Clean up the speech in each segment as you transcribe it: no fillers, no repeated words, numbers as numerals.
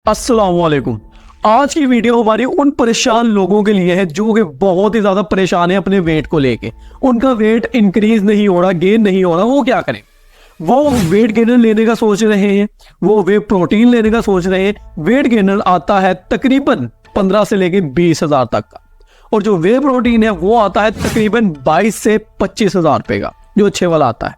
अस्सलाम वालेकुम। आज की वीडियो हमारी उन परेशान लोगों के लिए है जो कि बहुत ही ज्यादा परेशान है अपने वेट को लेके। उनका वेट इंक्रीज नहीं हो रहा, गेन नहीं हो रहा, वो क्या करें? वो वेट गेनर लेने का सोच रहे हैं, वो वे प्रोटीन लेने का सोच रहे हैं। वेट गेनर आता है तकरीबन 15 से लेके 20 हजार तक का, और जो वे प्रोटीन है वो आता है तकरीबन 22 से 25 हजार रुपए का, जो अच्छे वाला आता है।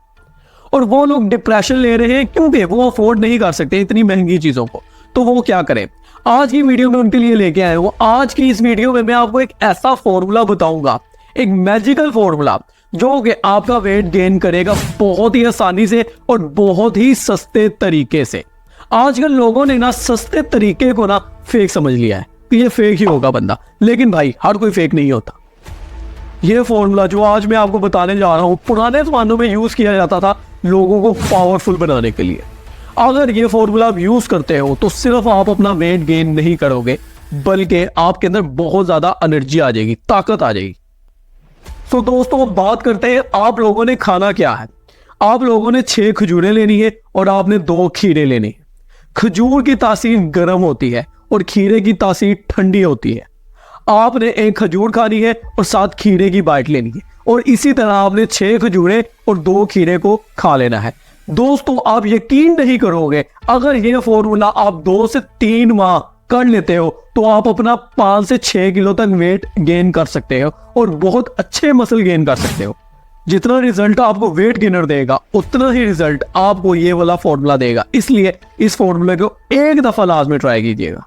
और वो लोग डिप्रेशन ले रहे हैं क्योंकि वो अफोर्ड नहीं कर सकते इतनी महंगी चीजों को। तो वो क्या करें? आज की वीडियो में उनके लिए लेके आए हूं। आज की इस वीडियो में मैं आपको एक ऐसा फॉर्मूला बताऊंगा, एक मैजिकल फॉर्मूला, जो कि आपका वेट गेन करेगा बहुत ही आसानी से और बहुत ही सस्ते तरीके से। आजकल लोगों ने ना सस्ते तरीके को ना फेक समझ लिया है कि ये फेक ही होगा बंदा, लेकिन भाई हर कोई फेक नहीं होता। ये फॉर्मूला जो आज मैं आपको बताने जा रहा हूं, पुराने जमानों में यूज किया जाता था लोगों को पावरफुल बनाने के लिए। अगर ये फॉर्मूला आप यूज करते हो तो सिर्फ आप अपना वेट गेन नहीं करोगे, बल्कि आपके अंदर बहुत ज्यादा एनर्जी आ जाएगी, ताकत आ जाएगी। तो दोस्तों बात करते हैं आप लोगों ने खाना क्या है। आप लोगों ने 6 खजूरें लेनी है और आपने 2 खीरे लेने हैं। खजूर की तासीर गर्म होती है और खीरे की तासीर ठंडी होती है। आपने 1 खजूर खानी है और 7 खीरे की बाइट लेनी है, और इसी तरह आपने 6 खजूरें और 2 खीरे को खा लेना है। दोस्तों आप यकीन नहीं करोगे, अगर ये फॉर्मूला आप 2 से 3 माह कर लेते हो तो आप अपना 5 से 6 किलो तक वेट गेन कर सकते हो और बहुत अच्छे मसल गेन कर सकते हो। जितना रिजल्ट आपको वेट गेनर देगा उतना ही रिजल्ट आपको ये वाला फॉर्मूला देगा। इसलिए इस फॉर्मूले को एक दफा लाजमी ट्राई कीजिएगा।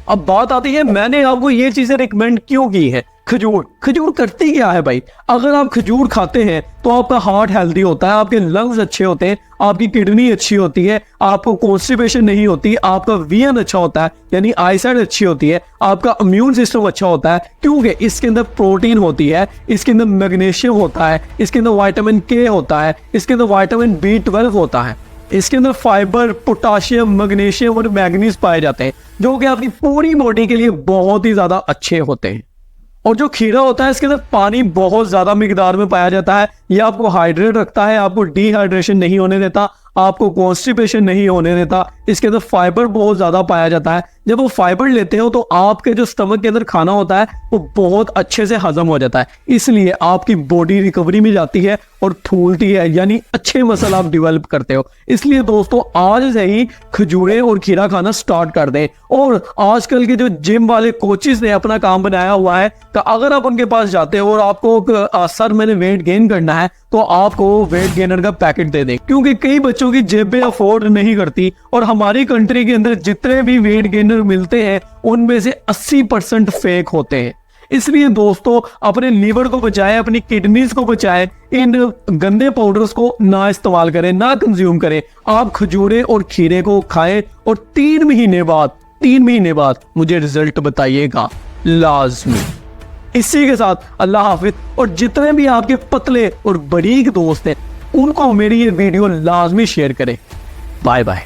अब बात आती है मैंने आपको ये चीजें रिकमेंड क्यों की है। खजूर करती क्या है भाई? अगर आप खजूर खाते हैं तो आपका हार्ट हेल्दी होता है, आपके लंग्स अच्छे होते हैं, आपकी किडनी अच्छी होती है, आपको कॉन्स्टिपेशन नहीं होती, आपका विजन अच्छा होता है यानी आईसाइट अच्छी होती है, आपका इम्यून सिस्टम अच्छा होता है, क्योंकि इसके अंदर प्रोटीन होती है, इसके अंदर मैग्नीशियम होता है, इसके अंदर विटामिन के होता है, इसके अंदर विटामिन B12 होता है, इसके अंदर फाइबर, पोटाशियम, मैग्नीशियम और मैग्नीज पाए जाते हैं, जो कि आपकी पूरी बॉडी के लिए बहुत ही ज्यादा अच्छे होते हैं। और जो खीरा होता है इसके अंदर पानी बहुत ज्यादा मिकदार में पाया जाता है। ये आपको हाइड्रेट रखता है, आपको डिहाइड्रेशन नहीं होने देता, आपको कॉन्स्टिपेशन नहीं होने देता। इसके अंदर फाइबर बहुत ज्यादा पाया जाता है। जब वो फाइबर लेते हो तो आपके जो स्टमक के अंदर खाना होता है वो बहुत अच्छे से हजम हो जाता है, इसलिए आपकी बॉडी रिकवरी में जाती है और फूलती है, यानी अच्छे मसल आप डेवलप करते हो। इसलिए दोस्तों आज से ही खजूरें और खीरा खाना स्टार्ट कर दें। और आजकल के जो जिम वाले कोचेस ने अपना काम बनाया हुआ है कि अगर आप उनके पास जाते हो और आपको सर मैंने वेट गेन करना है तो आपको वेट गेनर का पैकेट दे दें, क्योंकि कई बच्चों की जेबें अफोर्ड नहीं करती। और हमारी कंट्री के अंदर जितने भी वेट गेनर मिलते हैं उनमें से 80% फेक होते हैं। इसलिए दोस्तों अपने लीवर को बचाएं, अपनी किडनीज को बचाएं, इन गंदे पाउडर्स को ना इस्तेमाल करें, ना कंज्यूम करें। आप खजूरें और खीरे को खाएं और 3 महीने बाद मुझे रिजल्ट बताइएगा लाजमी। इसी के साथ अल्लाह हाफिज। और जितने भी आपके पतले और बारीक दोस्त हैं उनको मेरी ये वीडियो लाजमी शेयर करें। Bye bye.